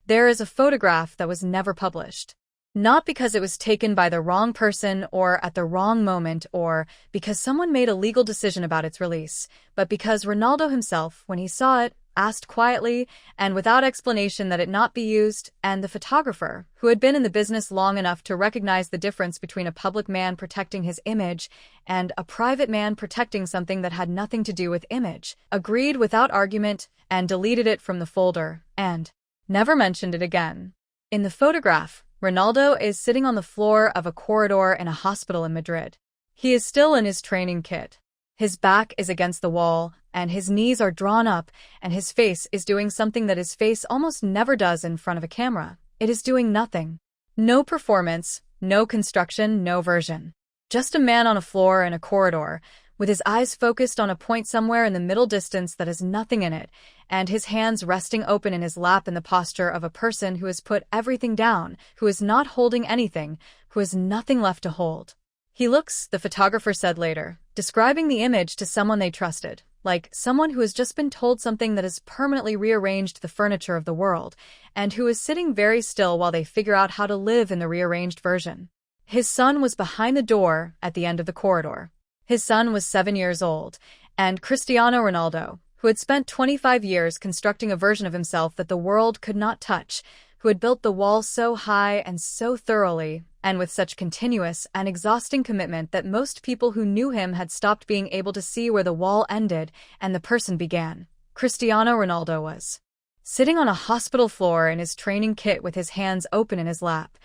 There is a photograph that was never published. Not because it was taken by the wrong person or at the wrong moment or because someone made a legal decision about its release, but because Ronaldo himself, when he saw it, asked quietly and without explanation that it not be used, and the photographer, who had been in the business long enough to recognize the difference between a public man protecting his image and a private man protecting something that had nothing to do with image, agreed without argument and deleted it from the folder and never mentioned it again. In the photograph, Ronaldo is sitting on the floor of a corridor in a hospital in Madrid. He is still in his training kit. His back is against the wall, and his knees are drawn up, and his face is doing something that his face almost never does in front of a camera. It is doing nothing. No performance, no construction, no version. Just a man on a floor in a corridor, with his eyes focused on a point somewhere in the middle distance that has nothing in it, and his hands resting open in his lap in the posture of a person who has put everything down, who is not holding anything, who has nothing left to hold. He looks, the photographer said later, describing the image to someone they trusted, like someone who has just been told something that has permanently rearranged the furniture of the world, and who is sitting very still while they figure out how to live in the rearranged version. His son was behind the door at the end of the corridor. His son was 7 years old, and Cristiano Ronaldo, who had spent 25 years constructing a version of himself that the world could not touch, who had built the wall so high and so thoroughly, and with such continuous and exhausting commitment that most people who knew him had stopped being able to see where the wall ended and the person began. Cristiano Ronaldo was sitting on a hospital floor in his training kit with his hands open in his lap,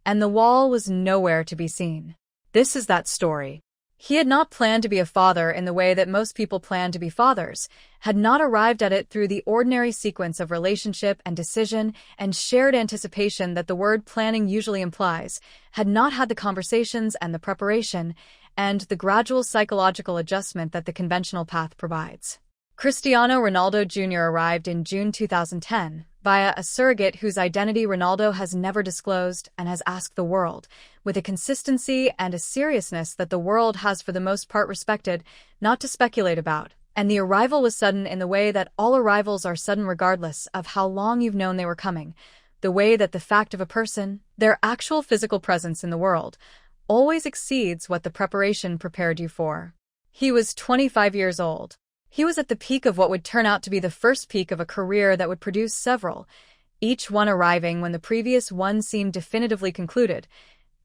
and the wall was nowhere to be seen. This is that story. He had not planned to be a father in the way that most people plan to be fathers, had not arrived at it through the ordinary sequence of relationship and decision and shared anticipation that the word planning usually implies, had not had the conversations and the preparation and the gradual psychological adjustment that the conventional path provides. Cristiano Ronaldo Jr. arrived in June 2010 via a surrogate whose identity Ronaldo has never disclosed and has asked the world, with a consistency and a seriousness that the world has for the most part respected, not to speculate about. And the arrival was sudden in the way that all arrivals are sudden regardless of how long you've known they were coming, the way that the fact of a person, their actual physical presence in the world, always exceeds what the preparation prepared you for. He was 25 years old. He was at the peak of what would turn out to be the first peak of a career that would produce several, each one arriving when the previous one seemed definitively concluded,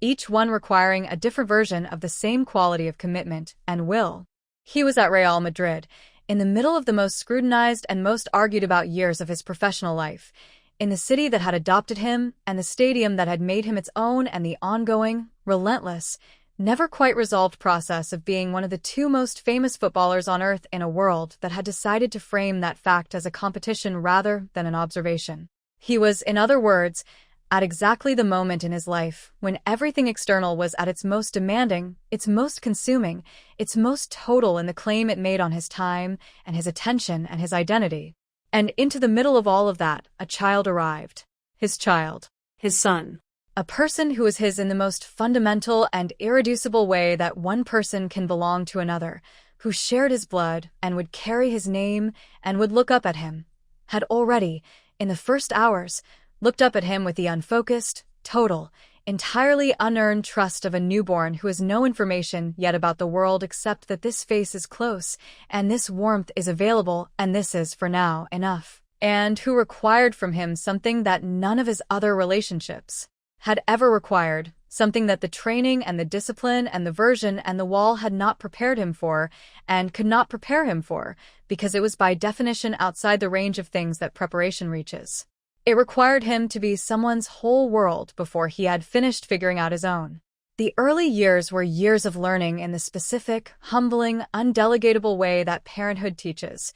each one requiring a different version of the same quality of commitment and will. He was at Real Madrid, in the middle of the most scrutinized and most argued about years of his professional life, in the city that had adopted him and the stadium that had made him its own, and the ongoing, relentless, never quite resolved process of being one of the two most famous footballers on earth in a world that had decided to frame that fact as a competition rather than an observation. He was, in other words, at exactly the moment in his life when everything external was at its most demanding, its most consuming, its most total in the claim it made on his time and his attention and his identity. And into the middle of all of that, a child arrived. His child. His son. A person who was his in the most fundamental and irreducible way that one person can belong to another, who shared his blood and would carry his name and would look up at him, had already, in the first hours, looked up at him with the unfocused, total, entirely unearned trust of a newborn who has no information yet about the world except that this face is close, and this warmth is available, and this is, for now, enough, and who required from him something that none of his other relationships had ever required, something that the training and the discipline and the version and the wall had not prepared him for, and could not prepare him for, because it was by definition outside the range of things that preparation reaches. It required him to be someone's whole world before he had finished figuring out his own. The early years were years of learning in the specific, humbling, undelegatable way that parenthood teaches,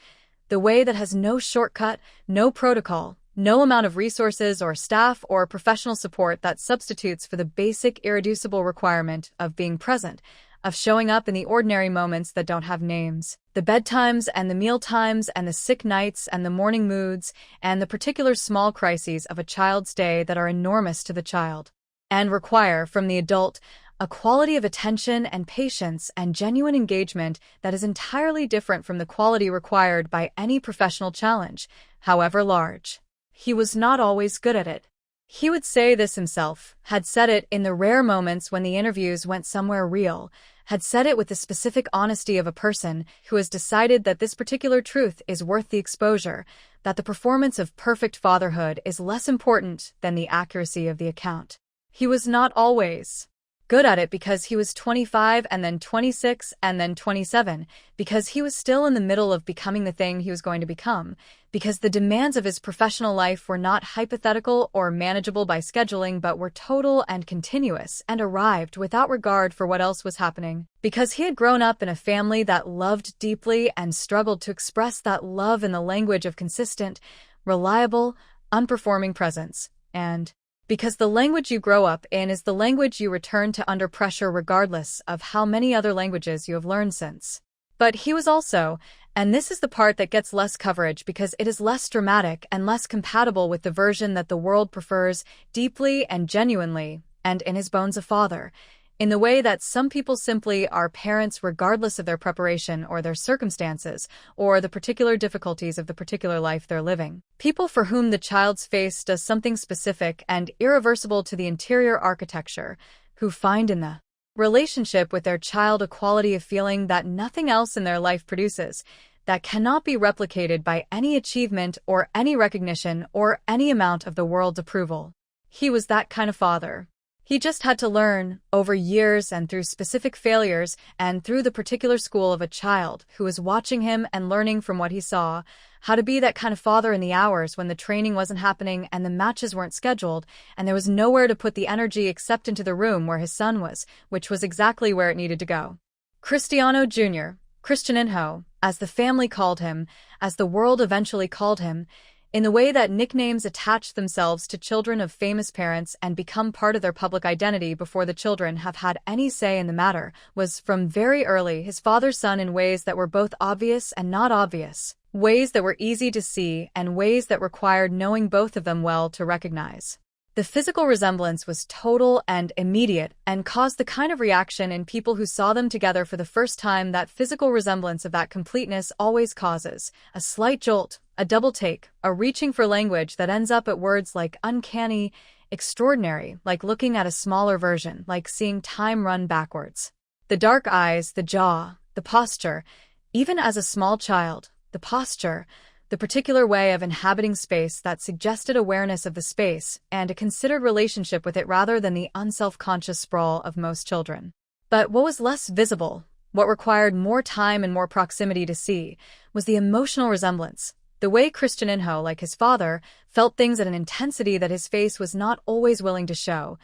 the way that has no shortcut, no protocol, no amount of resources or staff or professional support that substitutes for the basic irreducible requirement of being present, of showing up in the ordinary moments that don't have names, the bedtimes and the meal times and the sick nights and the morning moods and the particular small crises of a child's day that are enormous to the child, and require from the adult a quality of attention and patience and genuine engagement that is entirely different from the quality required by any professional challenge, however large. he was not always good at it. He would say this himself, had said it in the rare moments when the interviews went somewhere real, had said it with the specific honesty of a person who has decided that this particular truth is worth the exposure, that the performance of perfect fatherhood is less important than the accuracy of the account. He was not always good at it because he was 25 and then 26 and then 27, because he was still in the middle of becoming the thing he was going to become, because the demands of his professional life were not hypothetical or manageable by scheduling but were total and continuous and arrived without regard for what else was happening, because he had grown up in a family that loved deeply and struggled to express that love in the language of consistent, reliable, unperforming presence, and because the language you grow up in is the language you return to under pressure regardless of how many other languages you have learned since. But he was also, and this is the part that gets less coverage because it is less dramatic and less compatible with the version that the world prefers, deeply and genuinely, and in his bones a father, in the way that some people simply are parents regardless of their preparation or their circumstances, or the particular difficulties of the particular life they're living. People for whom the child's face does something specific and irreversible to the interior architecture, who find in the relationship with their child a quality of feeling that nothing else in their life produces, that cannot be replicated by any achievement or any recognition or any amount of the world's approval. He was that kind of father. He just had to learn, over years and through specific failures and through the particular school of a child who was watching him and learning from what he saw, how to be that kind of father in the hours when the training wasn't happening and the matches weren't scheduled and there was nowhere to put the energy except into the room where his son was, which was exactly where it needed to go. Cristiano Jr., Cristianinho, as the family called him, as the world eventually called him, in the way that nicknames attach themselves to children of famous parents and become part of their public identity before the children have had any say in the matter, was from very early his father's son in ways that were both obvious and not obvious, ways that were easy to see and ways that required knowing both of them well to recognize. The physical resemblance was total and immediate and caused the kind of reaction in people who saw them together for the first time that physical resemblance of that completeness always causes, a slight jolt, a double take, a reaching for language that ends up at words like uncanny, extraordinary, like looking at a smaller version, like seeing time run backwards. The dark eyes, the jaw, the posture, even as a small child, the posture, the particular way of inhabiting space that suggested awareness of the space and a considered relationship with it rather than the unself-conscious sprawl of most children. But what was less visible, what required more time and more proximity to see, was the emotional resemblance. The way Cristianinho, like his father, felt things at an intensity that his face was not always willing to show.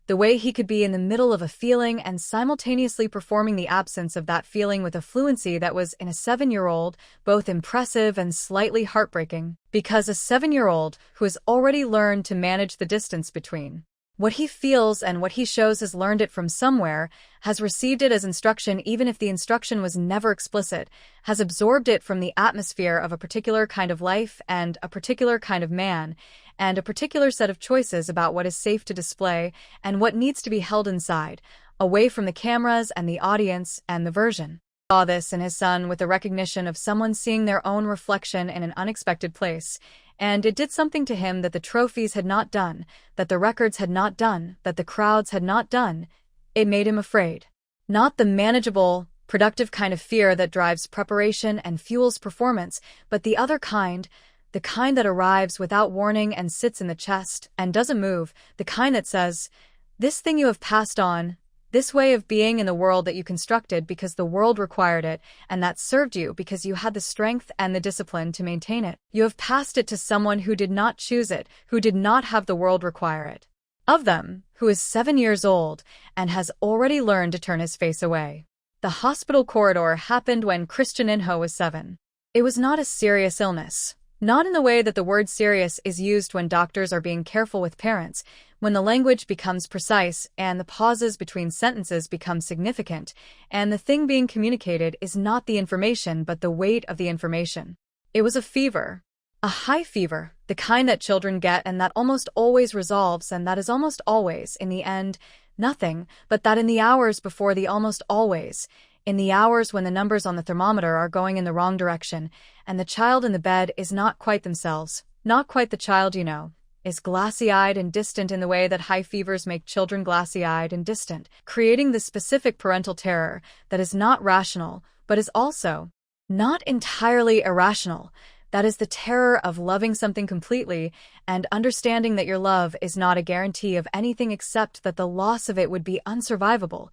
The way he could be in the middle of a feeling and simultaneously performing the absence of that feeling with a fluency that was, in a 7-year-old, both impressive and slightly heartbreaking. Because a 7-year-old who has already learned to manage the distance between what he feels and what he shows has learned it from somewhere, has received it as instruction even if the instruction was never explicit, has absorbed it from the atmosphere of a particular kind of life and a particular kind of man, and a particular set of choices about what is safe to display and what needs to be held inside, away from the cameras and the audience and the version. He saw this in his son with the recognition of someone seeing their own reflection in an unexpected place, and it did something to him that the trophies had not done, that the records had not done, that the crowds had not done. It made him afraid. Not the manageable, productive kind of fear that drives preparation and fuels performance, but the other kind, the kind that arrives without warning and sits in the chest and doesn't move, the kind that says, this thing you have passed on, this way of being in the world that you constructed because the world required it, and that served you because you had the strength and the discipline to maintain it. You have passed it to someone who did not choose it, who did not have the world require it. Of them, who is 7 years old and has already learned to turn his face away. The hospital corridor happened when Cristianinho was 7. It was not a serious illness. Not in the way that the word serious is used when doctors are being careful with parents, when the language becomes precise and the pauses between sentences become significant, and the thing being communicated is not the information but the weight of the information. It was a fever. A high fever, the kind that children get and that almost always resolves and that is almost always, in the end, nothing, but that in the hours before the almost always, in the hours when the numbers on the thermometer are going in the wrong direction, and the child in the bed is not quite themselves, not quite the child you know, is glassy-eyed and distant in the way that high fevers make children glassy-eyed and distant, creating the specific parental terror that is not rational, but is also not entirely irrational. That is the terror of loving something completely and understanding that your love is not a guarantee of anything except that the loss of it would be unsurvivable.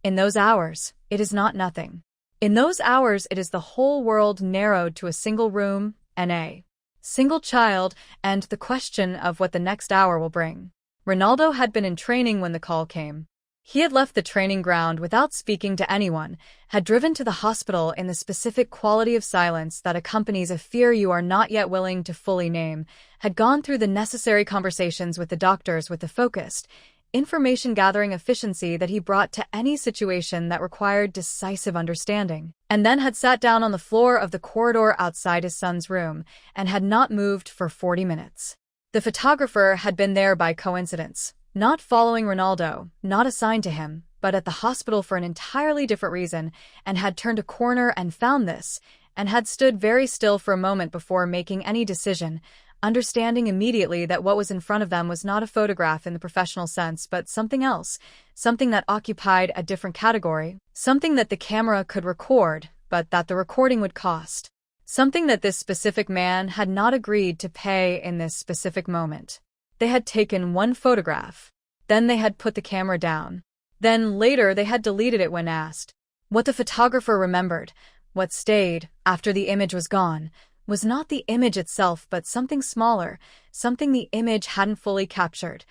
In those hours, it is not nothing. In those hours, it is the whole world narrowed to a single room and a single child, and the question of what the next hour will bring. Ronaldo had been in training when the call came. He had left the training ground without speaking to anyone, had driven to the hospital in the specific quality of silence that accompanies a fear you are not yet willing to fully name, had gone through the necessary conversations with the doctors with the focused, information-gathering efficiency that he brought to any situation that required decisive understanding, and then had sat down on the floor of the corridor outside his son's room and had not moved for 40 minutes. The photographer had been there by coincidence, not following Ronaldo, not assigned to him, but at the hospital for an entirely different reason, and had turned a corner and found this, and had stood very still for a moment before making any decision, understanding immediately that what was in front of them was not a photograph in the professional sense, but something else, something that occupied a different category, something that the camera could record, but that the recording would cost, something that this specific man had not agreed to pay in this specific moment. They had taken one photograph. Then they had put the camera down. Then later they had deleted it when asked. What the photographer remembered, what stayed after the image was gone, was not the image itself but something smaller, something the image hadn't fully captured,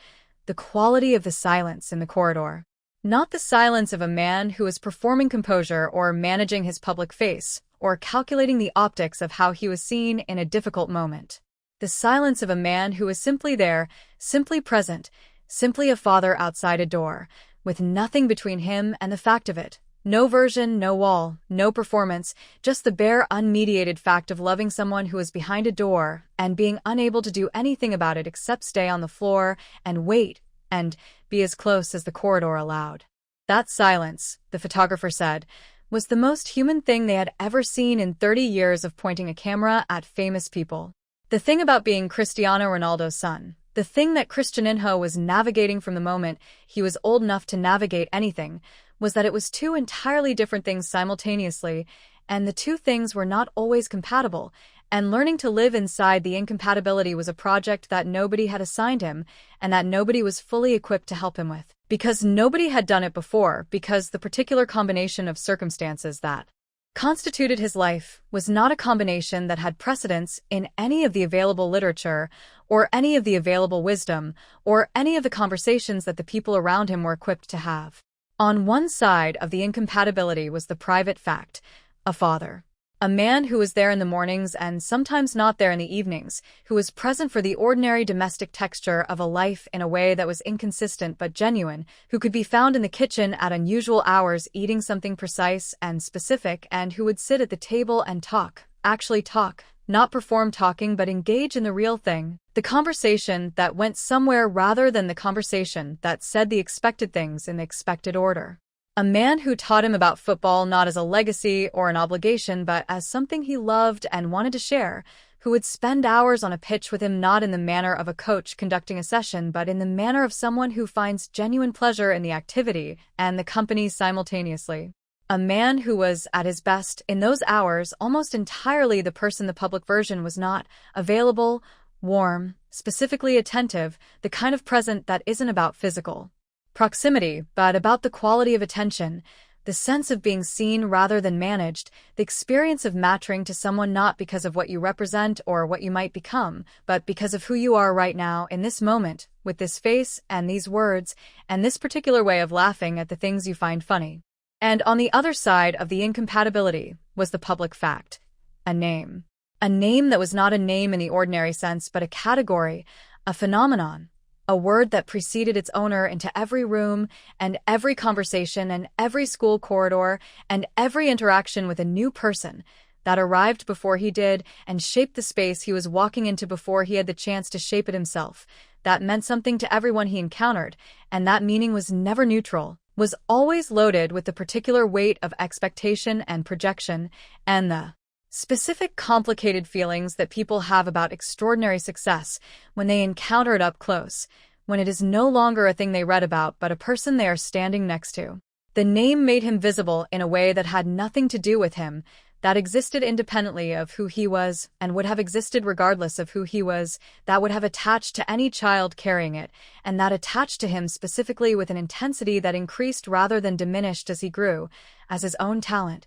the quality of the silence in the corridor. Not the silence of a man who was performing composure or managing his public face, or calculating the optics of how he was seen in a difficult moment. The silence of a man who was simply there, simply present, simply a father outside a door, with nothing between him and the fact of it. No version, no wall, no performance, just the bare, unmediated fact of loving someone who is behind a door and being unable to do anything about it except stay on the floor and wait and be as close as the corridor allowed. That silence, the photographer said, was the most human thing they had ever seen in 30 years of pointing a camera at famous people. The thing about being Cristiano Ronaldo's son, the thing that Cristiano was navigating from the moment he was old enough to navigate anything, was that it was two entirely different things simultaneously, and the two things were not always compatible, and learning to live inside the incompatibility was a project that nobody had assigned him, and that nobody was fully equipped to help him with. Because nobody had done it before, because the particular combination of circumstances that constituted his life was not a combination that had precedence in any of the available literature, or any of the available wisdom, or any of the conversations that the people around him were equipped to have. On one side of the incompatibility was the private fact, a father. A man who was there in the mornings and sometimes not there in the evenings, who was present for the ordinary domestic texture of a life in a way that was inconsistent but genuine, who could be found in the kitchen at unusual hours eating something precise and specific, and who would sit at the table and talk, actually talk, not perform talking but engage in the real thing, the conversation that went somewhere rather than the conversation that said the expected things in the expected order. A man who taught him about football not as a legacy or an obligation but as something he loved and wanted to share, who would spend hours on a pitch with him not in the manner of a coach conducting a session but in the manner of someone who finds genuine pleasure in the activity and the company simultaneously. A man who was at his best in those hours almost entirely the person the public version was not, available, warm, specifically attentive, the kind of present that isn't about physical proximity, but about the quality of attention, the sense of being seen rather than managed, the experience of mattering to someone not because of what you represent or what you might become, but because of who you are right now in this moment, with this face and these words and this particular way of laughing at the things you find funny. And on the other side of the incompatibility was the public fact, a name. A name that was not a name in the ordinary sense, but a category, a phenomenon, a word that preceded its owner into every room and every conversation and every school corridor and every interaction with a new person, that arrived before he did and shaped the space he was walking into before he had the chance to shape it himself, that meant something to everyone he encountered, and that meaning was never neutral, was always loaded with the particular weight of expectation and projection, and the specific complicated feelings that people have about extraordinary success when they encounter it up close, when it is no longer a thing they read about but a person they are standing next to. The name made him visible in a way that had nothing to do with him, that existed independently of who he was and would have existed regardless of who he was, that would have attached to any child carrying it, and that attached to him specifically with an intensity that increased rather than diminished as he grew, as his own talent.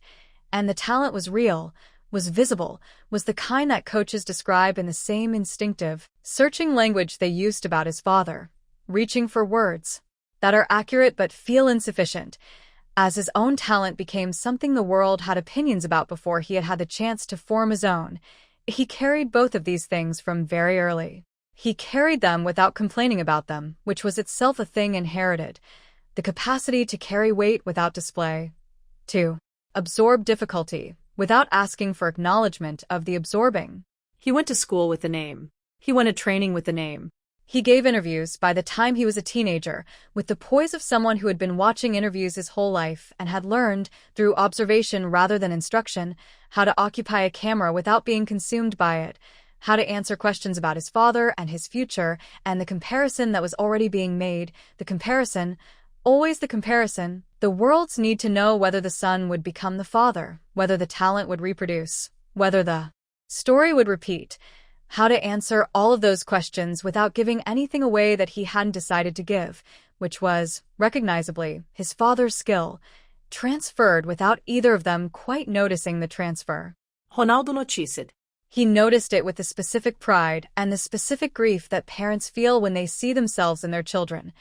And the talent was real, was visible, was the kind that coaches describe in the same instinctive, searching language they used about his father, reaching for words that are accurate but feel insufficient, as his own talent became something the world had opinions about before he had had the chance to form his own. He carried both of these things from very early. He carried them without complaining about them, which was itself a thing inherited. The capacity to carry weight without display. 2. Absorb difficulty, without asking for acknowledgement of the absorbing. He went to school with the name. He went to training with the name. He gave interviews by the time he was a teenager, with the poise of someone who had been watching interviews his whole life and had learned, through observation rather than instruction, how to occupy a camera without being consumed by it, how to answer questions about his father and his future, and the comparison that was already being made, the comparison, always the comparison, the world's need to know whether the son would become the father, whether the talent would reproduce, whether the story would repeat, how to answer all of those questions without giving anything away that he hadn't decided to give, which was, recognizably, his father's skill, transferred without either of them quite noticing the transfer. Ronaldo noticed. He noticed it with the specific pride and the specific grief that parents feel when they see themselves in their children.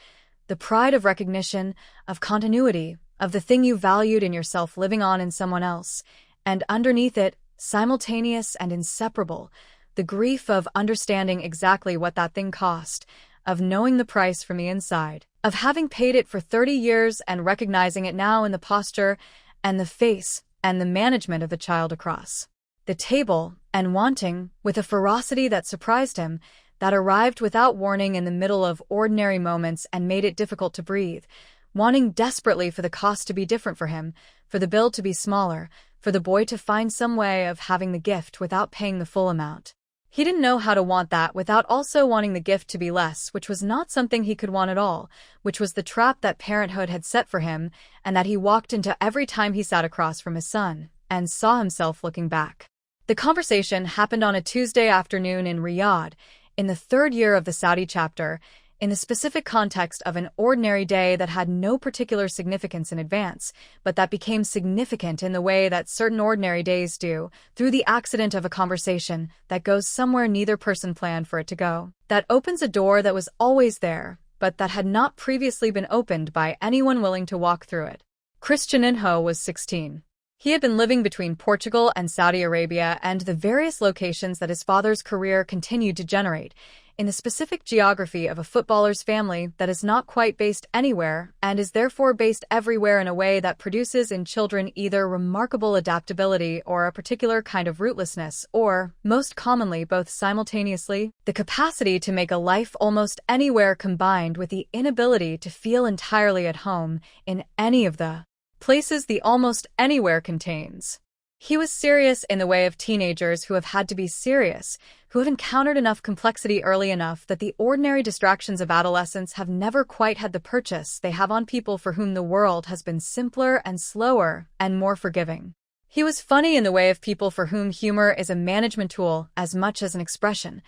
The pride of recognition, of continuity, of the thing you valued in yourself living on in someone else, and underneath it, simultaneous and inseparable, the grief of understanding exactly what that thing cost, of knowing the price from the inside, of having paid it for 30 years and recognizing it now in the posture and the face and the management of the child across the table, and wanting, with a ferocity that surprised him, that arrived without warning in the middle of ordinary moments and made it difficult to breathe, wanting desperately for the cost to be different for him, for the bill to be smaller, for the boy to find some way of having the gift without paying the full amount. He didn't know how to want that without also wanting the gift to be less, which was not something he could want at all, which was the trap that parenthood had set for him and that he walked into every time he sat across from his son and saw himself looking back. The conversation happened on a Tuesday afternoon in Riyadh, in the third year of the Saudi chapter, in the specific context of an ordinary day that had no particular significance in advance, but that became significant in the way that certain ordinary days do, through the accident of a conversation that goes somewhere neither person planned for it to go, that opens a door that was always there, but that had not previously been opened by anyone willing to walk through it. Cristiano was 16. He had been living between Portugal and Saudi Arabia and the various locations that his father's career continued to generate, in the specific geography of a footballer's family that is not quite based anywhere and is therefore based everywhere in a way that produces in children either remarkable adaptability or a particular kind of rootlessness or, most commonly both simultaneously, the capacity to make a life almost anywhere combined with the inability to feel entirely at home in any of the places the almost anywhere contains. He was serious in the way of teenagers who have had to be serious, who have encountered enough complexity early enough that the ordinary distractions of adolescence have never quite had the purchase they have on people for whom the world has been simpler and slower and more forgiving. He was funny in the way of people for whom humor is a management tool as much as an expression,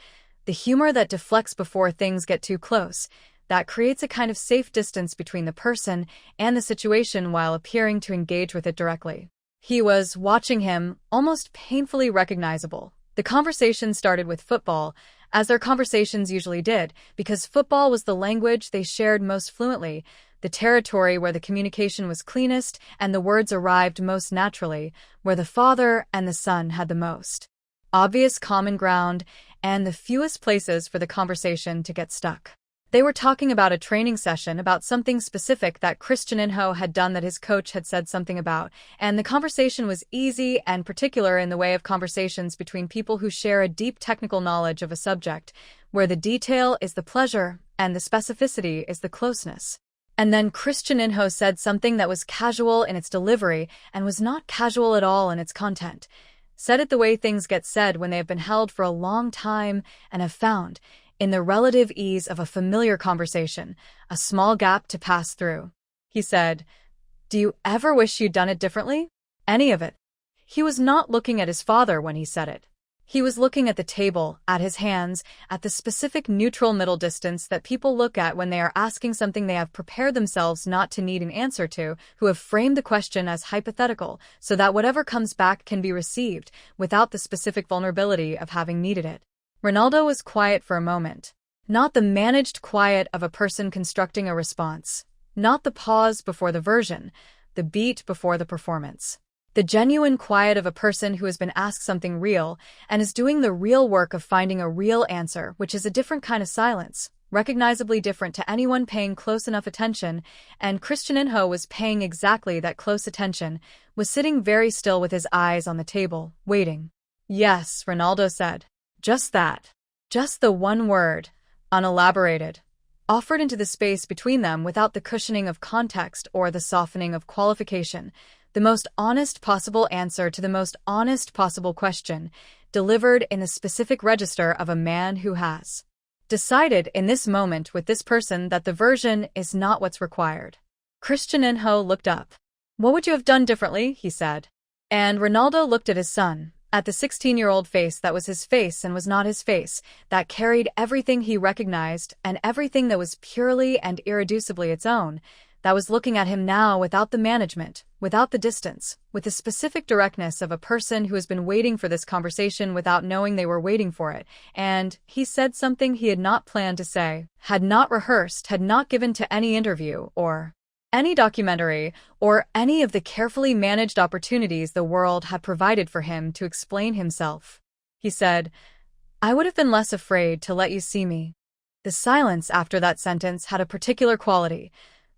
the humor that deflects before things get too close, that creates a kind of safe distance between the person and the situation while appearing to engage with it directly. He was, watching him, almost painfully recognizable. The conversation started with football, as their conversations usually did, because football was the language they shared most fluently, the territory where the communication was cleanest and the words arrived most naturally, where the father and the son had the most obvious common ground and the fewest places for the conversation to get stuck. They were talking about a training session about something specific that Cristiano had done that his coach had said something about, and the conversation was easy and particular in the way of conversations between people who share a deep technical knowledge of a subject, where the detail is the pleasure and the specificity is the closeness. And then Cristiano said something that was casual in its delivery and was not casual at all in its content. Said it the way things get said when they have been held for a long time and have found, in the relative ease of a familiar conversation, a small gap to pass through. He said, "Do you ever wish you'd done it differently? Any of it?" He was not looking at his father when he said it. He was looking at the table, at his hands, at the specific neutral middle distance that people look at when they are asking something they have prepared themselves not to need an answer to, who have framed the question as hypothetical, so that whatever comes back can be received, without the specific vulnerability of having needed it. Ronaldo was quiet for a moment. Not the managed quiet of a person constructing a response. Not the pause before the version, the beat before the performance. The genuine quiet of a person who has been asked something real and is doing the real work of finding a real answer, which is a different kind of silence, recognizably different to anyone paying close enough attention, and Cristiano was paying exactly that close attention, was sitting very still with his eyes on the table, waiting. "Yes," Ronaldo said. Just that. Just the one word, unelaborated, offered into the space between them without the cushioning of context or the softening of qualification. The most honest possible answer to the most honest possible question, delivered in the specific register of a man who has decided in this moment with this person that the version is not what's required. Cristiano looked up. "What would you have done differently?" he said. And Ronaldo looked at his son, at the 16-year-old face that was his face and was not his face, that carried everything he recognized and everything that was purely and irreducibly its own, that was looking at him now without the management, without the distance, with the specific directness of a person who has been waiting for this conversation without knowing they were waiting for it, and he said something he had not planned to say, had not rehearsed, had not given to any interview, or any documentary, or any of the carefully managed opportunities the world had provided for him to explain himself. He said, "I would have been less afraid to let you see me." The silence after that sentence had a particular quality,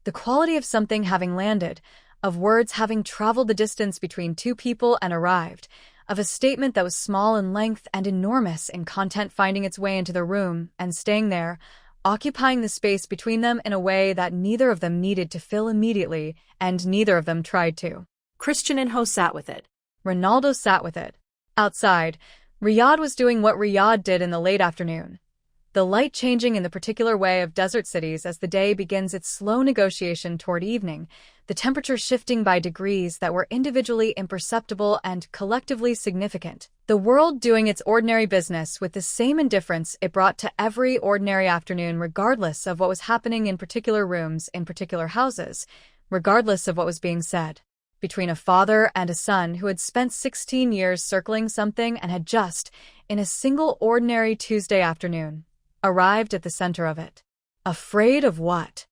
the quality of something having landed, of words having traveled the distance between two people and arrived, of a statement that was small in length and enormous in content finding its way into the room and staying there, occupying the space between them in a way that neither of them needed to fill immediately, and neither of them tried to. Cristiano sat with it. Ronaldo sat with it. Outside, Riyadh was doing what Riyadh did in the late afternoon. The light changing in the particular way of desert cities as the day begins its slow negotiation toward evening, the temperature shifting by degrees that were individually imperceptible and collectively significant. The world doing its ordinary business with the same indifference it brought to every ordinary afternoon, regardless of what was happening in particular rooms in particular houses, regardless of what was being said. Between a father and a son who had spent 16 years circling something and had just, in a single ordinary Tuesday afternoon, arrived at the center of it. Afraid of what?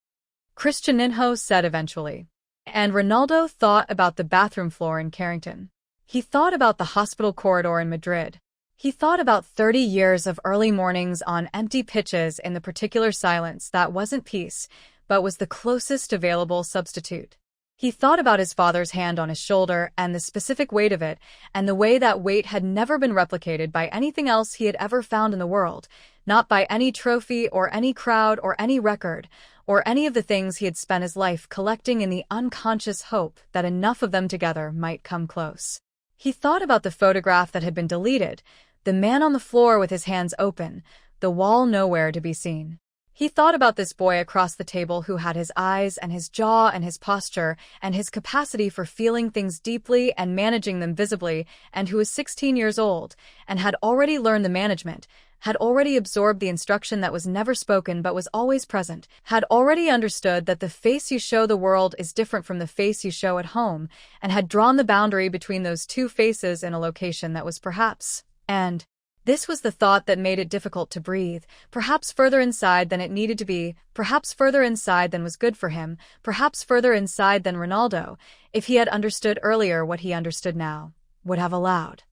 Cristiano said eventually. And Ronaldo thought about the bathroom floor in Carrington. He thought about the hospital corridor in Madrid. He thought about 30 years of early mornings on empty pitches in the particular silence that wasn't peace, but was the closest available substitute. He thought about his father's hand on his shoulder and the specific weight of it, and the way that weight had never been replicated by anything else he had ever found in the world, not by any trophy or any crowd or any record, or any of the things he had spent his life collecting in the unconscious hope that enough of them together might come close. He thought about the photograph that had been deleted, the man on the floor with his hands open, the wall nowhere to be seen. He thought about this boy across the table who had his eyes and his jaw and his posture and his capacity for feeling things deeply and managing them visibly, and who was 16 years old and had already learned the management, had already absorbed the instruction that was never spoken but was always present, had already understood that the face you show the world is different from the face you show at home, and had drawn the boundary between those two faces in a location that was perhaps, and this was the thought that made it difficult to breathe, perhaps further inside than it needed to be, perhaps further inside than was good for him, perhaps further inside than Ronaldo, if he had understood earlier what he understood now, would have allowed.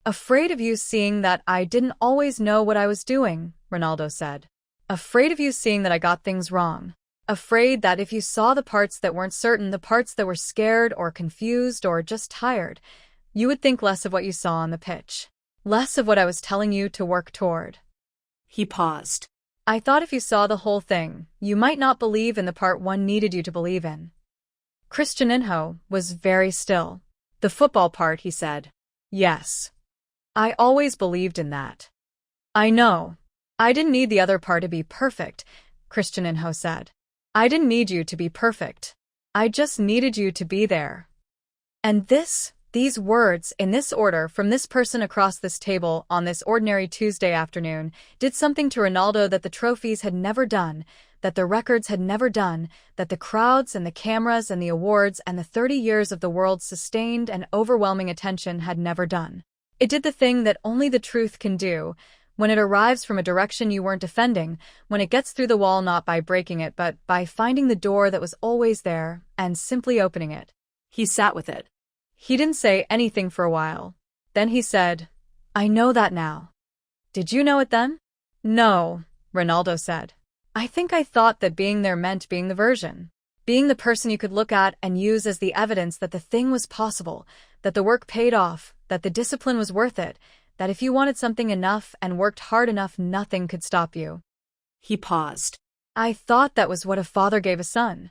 "Afraid of you seeing that I didn't always know what I was doing," Ronaldo said. "Afraid of you seeing that I got things wrong. Afraid that if you saw the parts that weren't certain, the parts that were scared or confused or just tired, you would think less of what you saw on the pitch. Less of what I was telling you to work toward." He paused. "I thought if you saw the whole thing, you might not believe in the part one needed you to believe in." Cristiano was very still. "The football part," he said. Yes. I always believed in that. I know. I didn't need the other part to be perfect, Cristiano said. I didn't need you to be perfect. I just needed you to be there. And these words, in this order, from this person across this table on this ordinary Tuesday afternoon, did something to Ronaldo that the trophies had never done, that the records had never done, that the crowds and the cameras and the awards and the 30 years of the world's sustained and overwhelming attention had never done. It did the thing that only the truth can do, when it arrives from a direction you weren't defending, when it gets through the wall not by breaking it but by finding the door that was always there and simply opening it. He sat with it. He didn't say anything for a while. Then he said, I know that now. Did you know it then? No, Ronaldo said. I think I thought that being there meant being the version. Being the person you could look at and use as the evidence that the thing was possible, that the work paid off, that the discipline was worth it, that if you wanted something enough and worked hard enough, nothing could stop you. He paused. I thought that was what a father gave a son.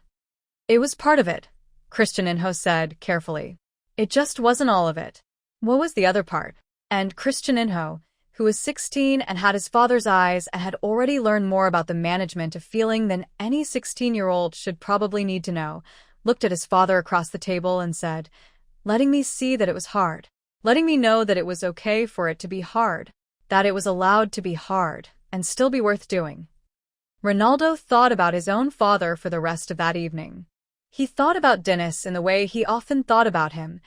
It was part of it, Cristiano said carefully. It just wasn't all of it. What was the other part? And Cristiano, who was 16 and had his father's eyes and had already learned more about the management of feeling than any 16-year-old should probably need to know, looked at his father across the table and said, letting me see that it was hard. Letting me know that it was okay for it to be hard, that it was allowed to be hard and still be worth doing. Ronaldo thought about his own father for the rest of that evening. He thought about Dennis in the way he often thought about him,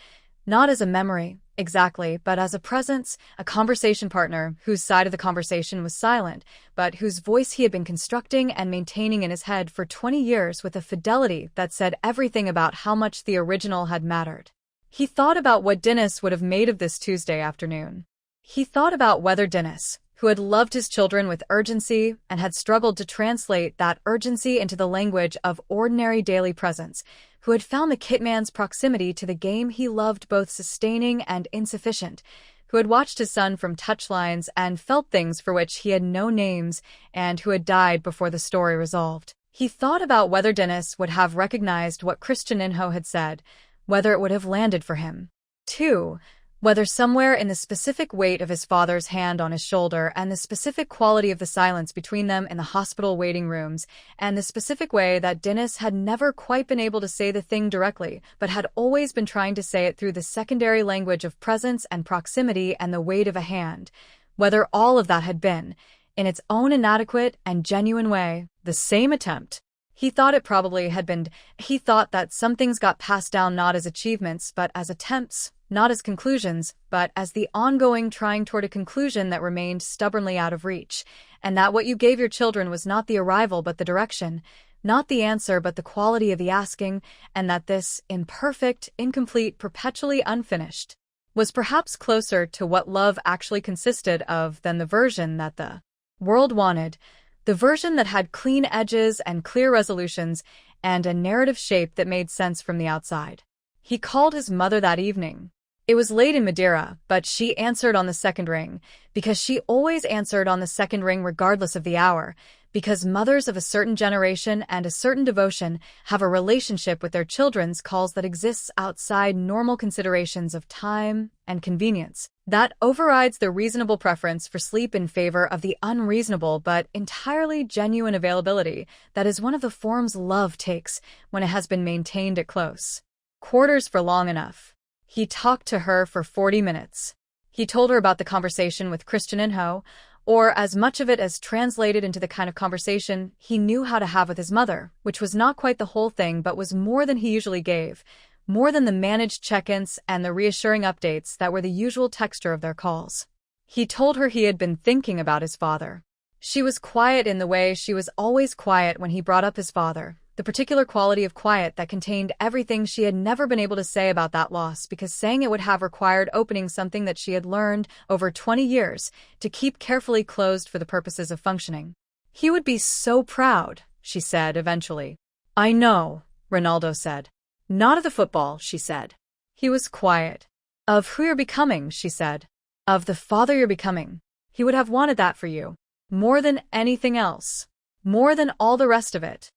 not as a memory, exactly, but as a presence, a conversation partner whose side of the conversation was silent, but whose voice he had been constructing and maintaining in his head for 20 years with a fidelity that said everything about how much the original had mattered. He thought about what Dennis would have made of this Tuesday afternoon. He thought about whether Dennis, who had loved his children with urgency and had struggled to translate that urgency into the language of ordinary daily presence, who had found the kitman's proximity to the game he loved both sustaining and insufficient, who had watched his son from touchlines and felt things for which he had no names, and who had died before the story resolved. He thought about whether Dennis would have recognized what Cristiano had said, whether it would have landed for him. 2. Whether somewhere in the specific weight of his father's hand on his shoulder and the specific quality of the silence between them in the hospital waiting rooms and the specific way that Dennis had never quite been able to say the thing directly but had always been trying to say it through the secondary language of presence and proximity and the weight of a hand, whether all of that had been, in its own inadequate and genuine way, the same attempt. He thought it probably had been. He thought that some things got passed down not as achievements but as attempts, not as conclusions, but as the ongoing trying toward a conclusion that remained stubbornly out of reach, and that what you gave your children was not the arrival but the direction, not the answer but the quality of the asking, and that this, imperfect, incomplete, perpetually unfinished, was perhaps closer to what love actually consisted of than the version that the world wanted, the version that had clean edges and clear resolutions and a narrative shape that made sense from the outside. He called his mother that evening. It was late in Madeira, but she answered on the second ring, because she always answered on the second ring regardless of the hour, because mothers of a certain generation and a certain devotion have a relationship with their children's calls that exists outside normal considerations of time and convenience, that overrides the reasonable preference for sleep in favor of the unreasonable but entirely genuine availability that is one of the forms love takes when it has been maintained at close quarters for long enough. He talked to her for 40 minutes. He told her about the conversation with Cristiano, or as much of it as translated into the kind of conversation he knew how to have with his mother, which was not quite the whole thing but was more than he usually gave, more than the managed check-ins and the reassuring updates that were the usual texture of their calls. He told her he had been thinking about his father. She was quiet in the way she was always quiet when he brought up his father, the particular quality of quiet that contained everything she had never been able to say about that loss because saying it would have required opening something that she had learned over 20 years to keep carefully closed for the purposes of functioning. He would be so proud, she said eventually. I know, Ronaldo said. Not of the football, she said. He was quiet. Of who you're becoming, she said. Of the father you're becoming. He would have wanted that for you. More than anything else. More than all the rest of it.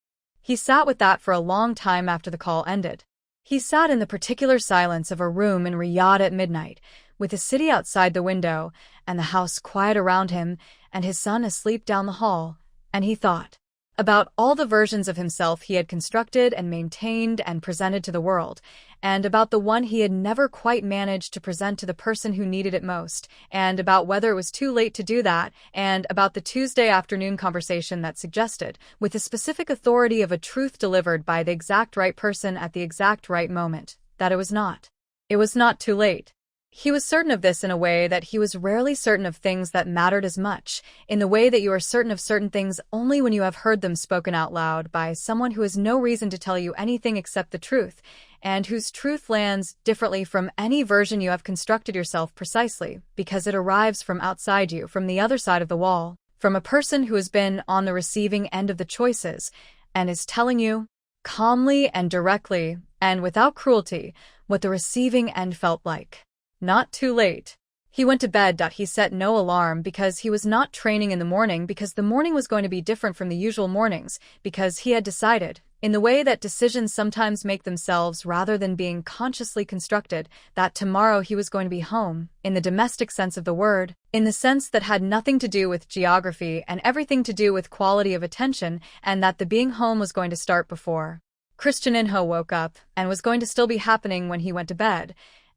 He sat with that for a long time after the call ended. He sat in the particular silence of a room in Riyadh at midnight, with the city outside the window, and the house quiet around him, and his son asleep down the hall, and he thought about all the versions of himself he had constructed and maintained and presented to the world, and about the one he had never quite managed to present to the person who needed it most, and about whether it was too late to do that, and about the Tuesday afternoon conversation that suggested, with the specific authority of a truth delivered by the exact right person at the exact right moment, that it was not. It was not too late. He was certain of this in a way that he was rarely certain of things that mattered as much, in the way that you are certain of certain things only when you have heard them spoken out loud by someone who has no reason to tell you anything except the truth, and whose truth lands differently from any version you have constructed yourself precisely, because it arrives from outside you, from the other side of the wall, from a person who has been on the receiving end of the choices, and is telling you, calmly and directly, and without cruelty, what the receiving end felt like. Not too late. He went to bed. He set no alarm because he was not training in the morning, because the morning was going to be different from the usual mornings, because he had decided, in the way that decisions sometimes make themselves rather than being consciously constructed, that tomorrow he was going to be home, in the domestic sense of the word, in the sense that had nothing to do with geography and everything to do with quality of attention, and that the being home was going to start before Cristiano woke up, and was going to still be happening when he went to bed,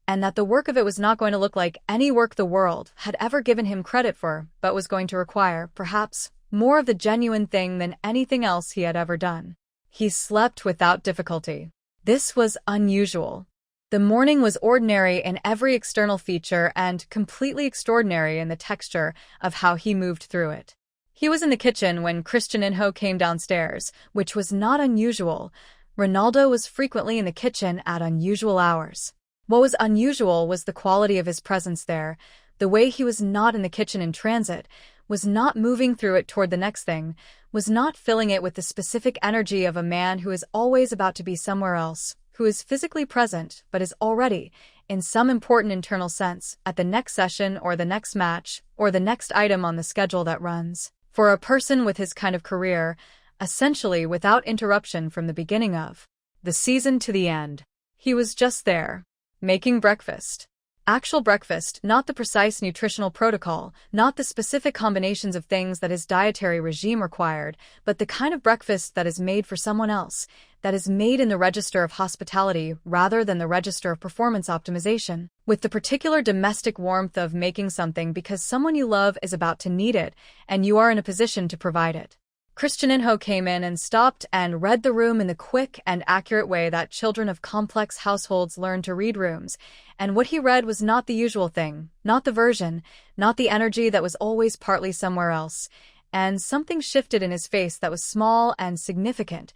and that the work of it was not going to look like any work the world had ever given him credit for, but was going to require, perhaps, more of the genuine thing than anything else he had ever done. He slept without difficulty. This was unusual. The morning was ordinary in every external feature and completely extraordinary in the texture of how he moved through it. He was in the kitchen when Cristiano came downstairs, which was not unusual. Ronaldo was frequently in the kitchen at unusual hours. What was unusual was the quality of his presence there, the way he was not in the kitchen in transit, was not moving through it toward the next thing, was not filling it with the specific energy of a man who is always about to be somewhere else, who is physically present but is already, in some important internal sense, at the next session or the next match or the next item on the schedule that runs. For a person with his kind of career, essentially without interruption from the beginning of the season to the end, he was just there. Making breakfast. Actual breakfast, not the precise nutritional protocol, not the specific combinations of things that his dietary regime required, but the kind of breakfast that is made for someone else, that is made in the register of hospitality rather than the register of performance optimization, with the particular domestic warmth of making something because someone you love is about to need it, and you are in a position to provide it. Cristiano came in and stopped and read the room in the quick and accurate way that children of complex households learn to read rooms, and what he read was not the usual thing, not the version, not the energy that was always partly somewhere else, and something shifted in his face that was small and significant,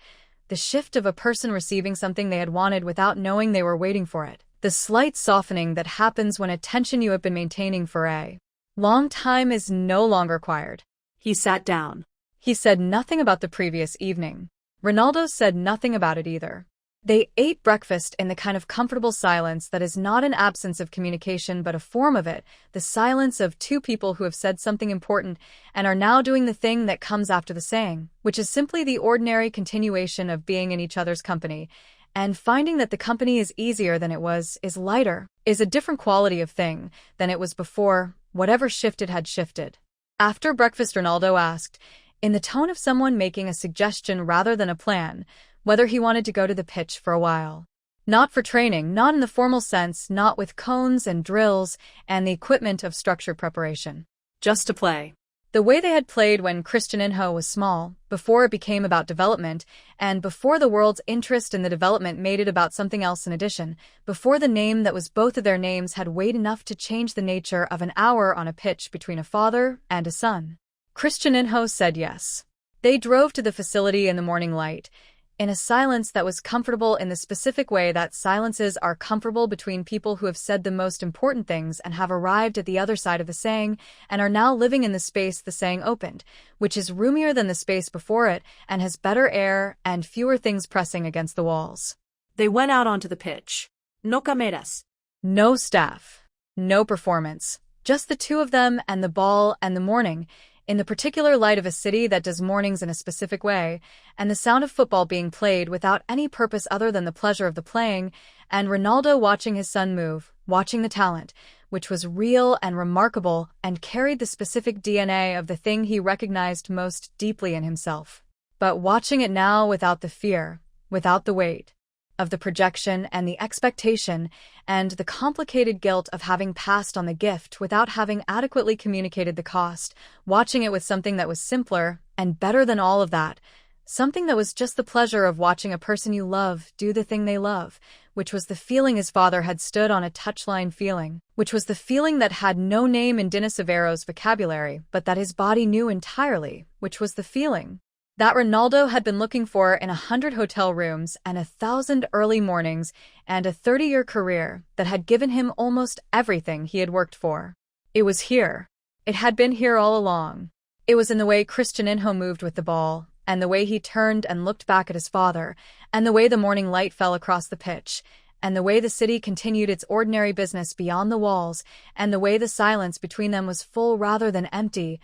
the shift of a person receiving something they had wanted without knowing they were waiting for it, the slight softening that happens when a tension you have been maintaining for a long time is no longer required. He sat down. He said nothing about the previous evening. Ronaldo said nothing about it either. They ate breakfast in the kind of comfortable silence that is not an absence of communication but a form of it, the silence of two people who have said something important and are now doing the thing that comes after the saying, which is simply the ordinary continuation of being in each other's company, and finding that the company is easier than it was, is lighter, is a different quality of thing than it was before, whatever shifted had shifted. After breakfast, Ronaldo asked, in the tone of someone making a suggestion rather than a plan, whether he wanted to go to the pitch for a while. Not for training, not in the formal sense, not with cones and drills and the equipment of structured preparation. Just to play. The way they had played when Cristiano was small, before it became about development, and before the world's interest in the development made it about something else in addition, before the name that was both of their names had weighed enough to change the nature of an hour on a pitch between a father and a son. Cristiano said yes. They drove to the facility in the morning light, in a silence that was comfortable in the specific way that silences are comfortable between people who have said the most important things and have arrived at the other side of the saying and are now living in the space the saying opened, which is roomier than the space before it and has better air and fewer things pressing against the walls. They went out onto the pitch. No cameras. No staff. No performance. Just the two of them and the ball and the morning, in the particular light of a city that does mornings in a specific way, and the sound of football being played without any purpose other than the pleasure of the playing, and Ronaldo watching his son move, watching the talent, which was real and remarkable and carried the specific DNA of the thing he recognized most deeply in himself. But watching it now without the fear, without the weight of the projection and the expectation and the complicated guilt of having passed on the gift without having adequately communicated the cost, watching it with something that was simpler and better than all of that, something that was just the pleasure of watching a person you love do the thing they love, which was the feeling his father had stood on a touchline feeling, which was the feeling that had no name in Dina Severo's vocabulary, but that his body knew entirely, which was the feeling that Ronaldo had been looking for in 100 hotel rooms and 1,000 early mornings and a 30-year career that had given him almost everything he had worked for. It was here. It had been here all along. It was in the way Cristiano moved with the ball, and the way he turned and looked back at his father, and the way the morning light fell across the pitch, and the way the city continued its ordinary business beyond the walls, and the way the silence between them was full rather than empty,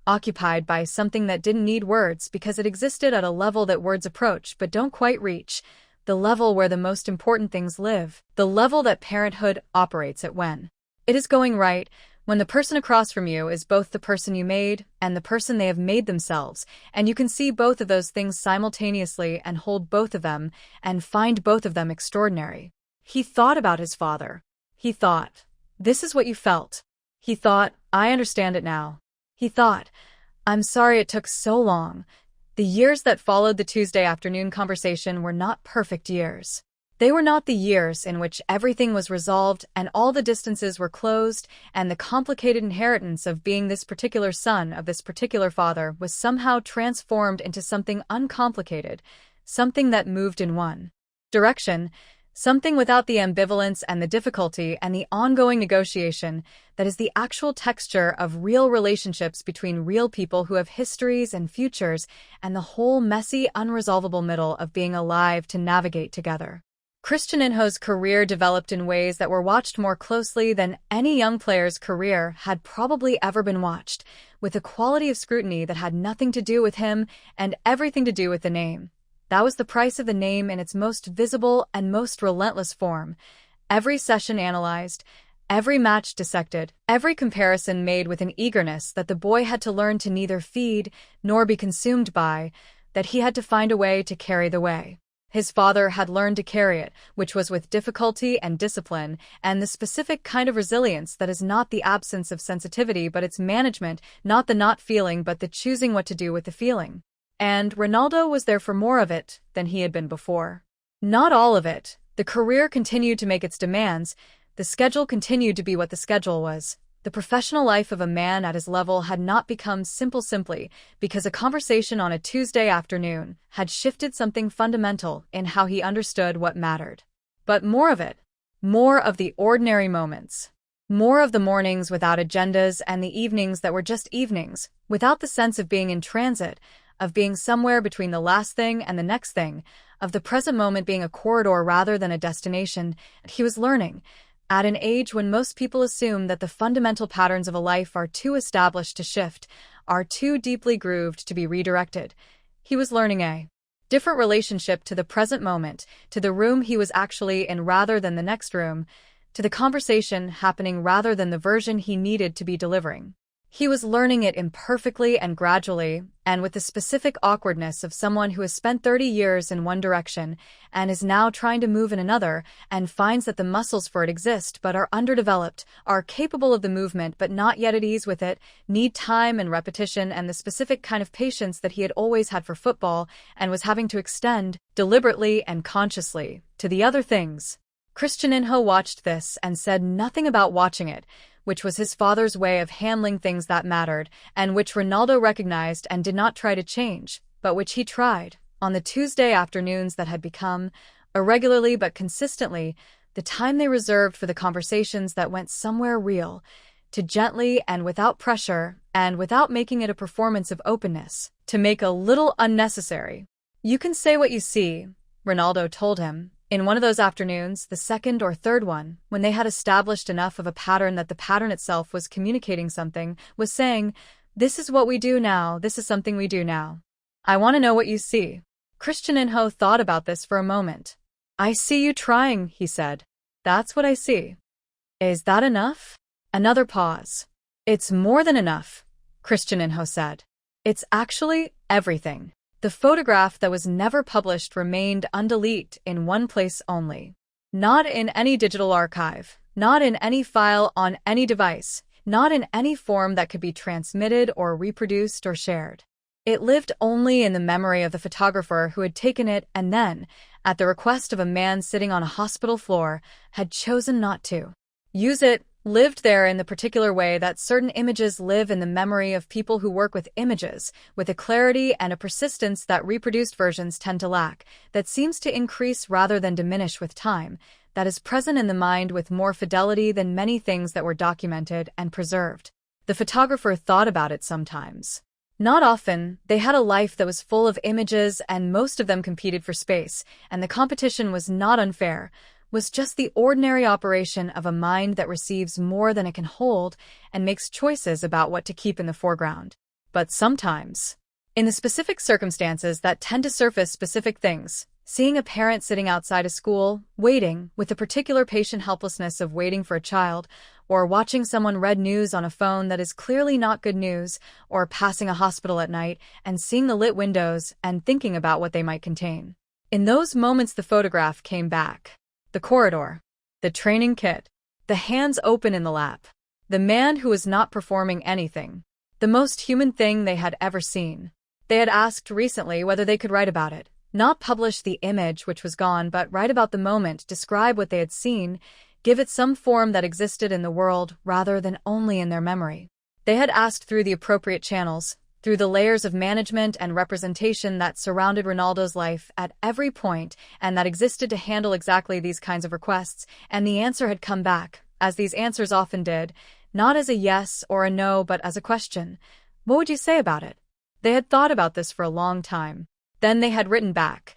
occupied by something that didn't need words because it existed at a level that words approach but don't quite reach, the level where the most important things live, the level that parenthood operates at when it is going right, when the person across from you is both the person you made and the person they have made themselves, and you can see both of those things simultaneously and hold both of them and find both of them extraordinary. He thought about his father. He thought, this is what you felt. He thought, I understand it now. He thought, I'm sorry it took so long. The years that followed the Tuesday afternoon conversation were not perfect years. They were not the years in which everything was resolved and all the distances were closed and the complicated inheritance of being this particular son of this particular father was somehow transformed into something uncomplicated, something that moved in one direction, something without the ambivalence and the difficulty and the ongoing negotiation that is the actual texture of real relationships between real people who have histories and futures and the whole messy, unresolvable middle of being alive to navigate together. Cristiano's career developed in ways that were watched more closely than any young player's career had probably ever been watched, with a quality of scrutiny that had nothing to do with him and everything to do with the name. That was the price of the name in its most visible and most relentless form. Every session analyzed, every match dissected, every comparison made with an eagerness that the boy had to learn to neither feed nor be consumed by, that he had to find a way to carry the way. His father had learned to carry it, which was with difficulty and discipline, and the specific kind of resilience that is not the absence of sensitivity but its management, not the not feeling but the choosing what to do with the feeling. And Ronaldo was there for more of it than he had been before. Not all of it. The career continued to make its demands. The schedule continued to be what the schedule was. The professional life of a man at his level had not become simple simply because a conversation on a Tuesday afternoon had shifted something fundamental in how he understood what mattered. But more of it. More of the ordinary moments. More of the mornings without agendas and the evenings that were just evenings, without the sense of being in transit, of being somewhere between the last thing and the next thing, of the present moment being a corridor rather than a destination. He was learning, at an age when most people assume that the fundamental patterns of a life are too established to shift, are too deeply grooved to be redirected. He was learning a different relationship to the present moment, to the room he was actually in rather than the next room, to the conversation happening rather than the version he needed to be delivering. He was learning it imperfectly and gradually, and with the specific awkwardness of someone who has spent 30 years in one direction and is now trying to move in another and finds that the muscles for it exist but are underdeveloped, are capable of the movement but not yet at ease with it, need time and repetition and the specific kind of patience that he had always had for football and was having to extend, deliberately and consciously, to the other things. Cristiano watched this and said nothing about watching it, which was his father's way of handling things that mattered, and which Ronaldo recognized and did not try to change, but which he tried, on the Tuesday afternoons that had become, irregularly but consistently, the time they reserved for the conversations that went somewhere real, to gently and without pressure, and without making it a performance of openness, to make a little unnecessary. You can say what you see, Ronaldo told him. In one of those afternoons, the second or third one, when they had established enough of a pattern that the pattern itself was communicating something, was saying, this is what we do now, this is something we do now. I want to know what you see. Cristiano thought about this for a moment. I see you trying, he said. That's what I see. Is that enough? Another pause. It's more than enough, Cristiano said. It's actually everything. The photograph that was never published remained undeleted in one place only. Not in any digital archive, not in any file on any device, not in any form that could be transmitted or reproduced or shared. It lived only in the memory of the photographer who had taken it and then, at the request of a man sitting on a hospital floor, had chosen not to use it, lived there in the particular way that certain images live in the memory of people who work with images, with a clarity and a persistence that reproduced versions tend to lack, that seems to increase rather than diminish with time, that is present in the mind with more fidelity than many things that were documented and preserved. The photographer thought about it sometimes. Not often. They had a life that was full of images, and most of them competed for space, and the competition was not unfair, was just the ordinary operation of a mind that receives more than it can hold and makes choices about what to keep in the foreground. But sometimes, in the specific circumstances that tend to surface specific things, seeing a parent sitting outside a school, waiting, with the particular patient helplessness of waiting for a child, or watching someone read news on a phone that is clearly not good news, or passing a hospital at night and seeing the lit windows and thinking about what they might contain. In those moments the photograph came back. The corridor, the training kit, the hands open in the lap, the man who was not performing anything, the most human thing they had ever seen. They had asked recently whether they could write about it, not publish the image which was gone, but write about the moment, describe what they had seen, give it some form that existed in the world rather than only in their memory. They had asked through the appropriate channels, through the layers of management and representation that surrounded Ronaldo's life at every point and that existed to handle exactly these kinds of requests, and the answer had come back, as these answers often did, not as a yes or a no but as a question. What would you say about it? They had thought about this for a long time. Then they had written back.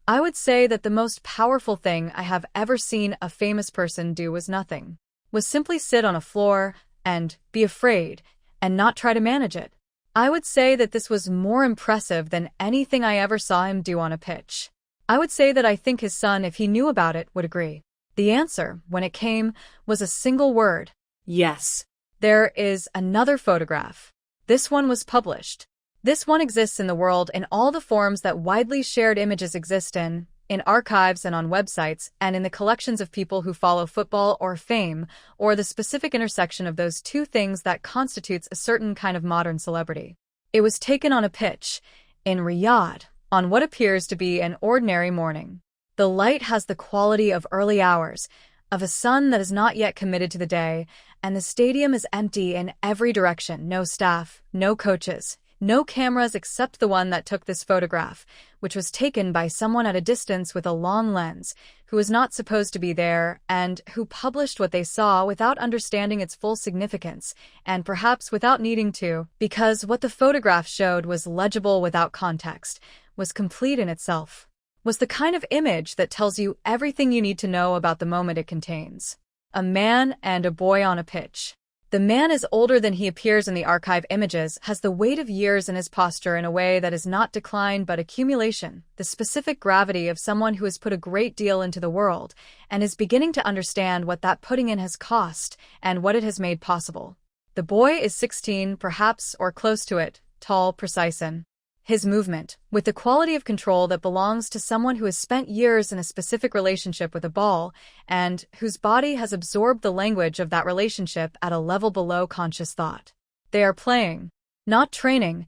I would say that the most powerful thing I have ever seen a famous person do was nothing. Was simply sit on a floor and be afraid and not try to manage it. I would say that this was more impressive than anything I ever saw him do on a pitch. I would say that I think his son, if he knew about it, would agree. The answer, when it came, was a single word. Yes. There is another photograph. This one was published. This one exists in the world in all the forms that widely shared images exist in archives and on websites, and in the collections of people who follow football or fame, or the specific intersection of those two things that constitutes a certain kind of modern celebrity. It was taken on a pitch, in Riyadh, on what appears to be an ordinary morning. The light has the quality of early hours, of a sun that is not yet committed to the day, and the stadium is empty in every direction, no staff, no coaches, no cameras except the one that took this photograph, which was taken by someone at a distance with a long lens, who was not supposed to be there, and who published what they saw without understanding its full significance, and perhaps without needing to, because what the photograph showed was legible without context, was complete in itself, was the kind of image that tells you everything you need to know about the moment it contains. A man and a boy on a pitch. The man is older than he appears in the archive images, has the weight of years in his posture in a way that is not decline but accumulation, the specific gravity of someone who has put a great deal into the world, and is beginning to understand what that putting in has cost and what it has made possible. The boy is 16, perhaps, or close to it, tall, precise in his movement, with the quality of control that belongs to someone who has spent years in a specific relationship with a ball, and whose body has absorbed the language of that relationship at a level below conscious thought. They are playing, not training.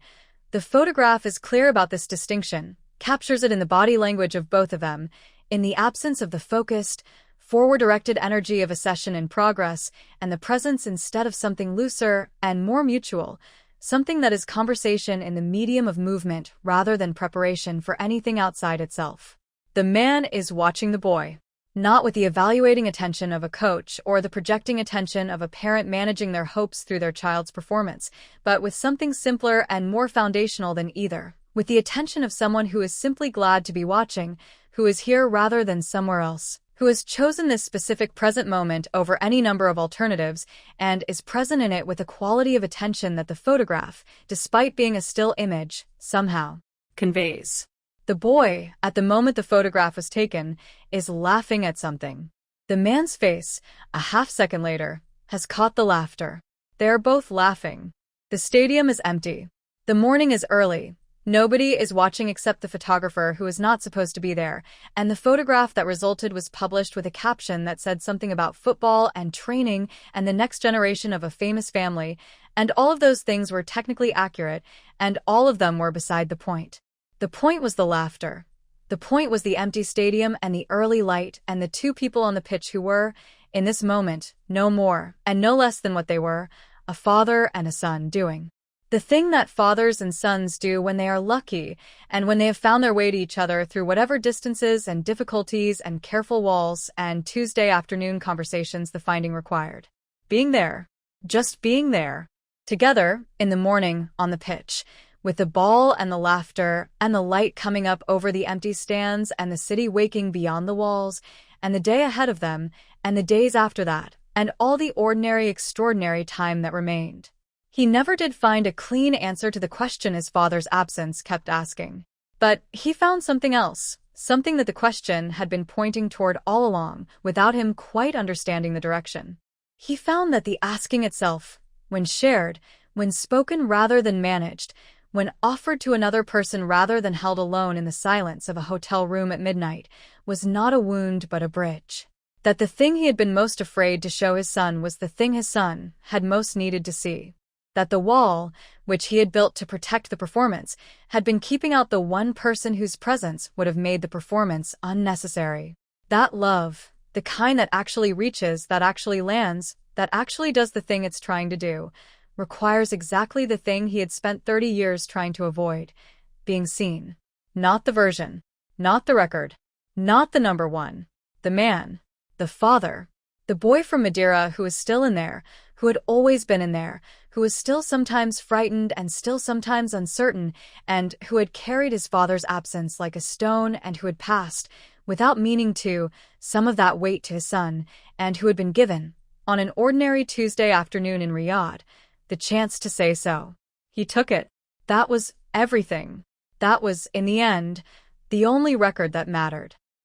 The photograph is clear about this distinction, captures it in the body language of both of them, in the absence of the focused, forward-directed energy of a session in progress, and the presence instead of something looser and more mutual, something that is conversation in the medium of movement rather than preparation for anything outside itself. The man is watching the boy, not with the evaluating attention of a coach or the projecting attention of a parent managing their hopes through their child's performance, but with something simpler and more foundational than either, with the attention of someone who is simply glad to be watching, who is here rather than somewhere else, who has chosen this specific present moment over any number of alternatives and is present in it with a quality of attention that the photograph, despite being a still image, somehow conveys. The boy, at the moment the photograph was taken, is laughing at something. The man's face, a half-second later, has caught the laughter. They are both laughing. The stadium is empty. The morning is early. Nobody is watching except the photographer who is not supposed to be there, and the photograph that resulted was published with a caption that said something about football and training and the next generation of a famous family, and all of those things were technically accurate, and all of them were beside the point. The point was the laughter. The point was the empty stadium and the early light and the two people on the pitch who were, in this moment, no more and no less than what they were, a father and a son doing. The thing that fathers and sons do when they are lucky and when they have found their way to each other through whatever distances and difficulties and careful walls and Tuesday afternoon conversations the finding required. Being there. Just being there. Together, in the morning, on the pitch, with the ball and the laughter and the light coming up over the empty stands and the city waking beyond the walls, and the day ahead of them, and the days after that, and all the ordinary, extraordinary time that remained. He never did find a clean answer to the question his father's absence kept asking. But he found something else, something that the question had been pointing toward all along, without him quite understanding the direction. He found that the asking itself, when shared, when spoken rather than managed, when offered to another person rather than held alone in the silence of a hotel room at midnight, was not a wound but a bridge. That the thing he had been most afraid to show his son was the thing his son had most needed to see. That the wall, which he had built to protect the performance, had been keeping out the one person whose presence would have made the performance unnecessary. That love, the kind that actually reaches, that actually lands, that actually does the thing it's trying to do, requires exactly the thing he had spent 30 years trying to avoid, being seen. Not the version, not the record, not the number one, the man, the father, the boy from Madeira who was still in there, who had always been in there, who was still sometimes frightened and still sometimes uncertain, and who had carried his father's absence like a stone and who had passed, without meaning to, some of that weight to his son, and who had been given, on an ordinary Tuesday afternoon in Riyadh, the chance to say so. He took it. That was everything. That was, in the end, the only record that mattered.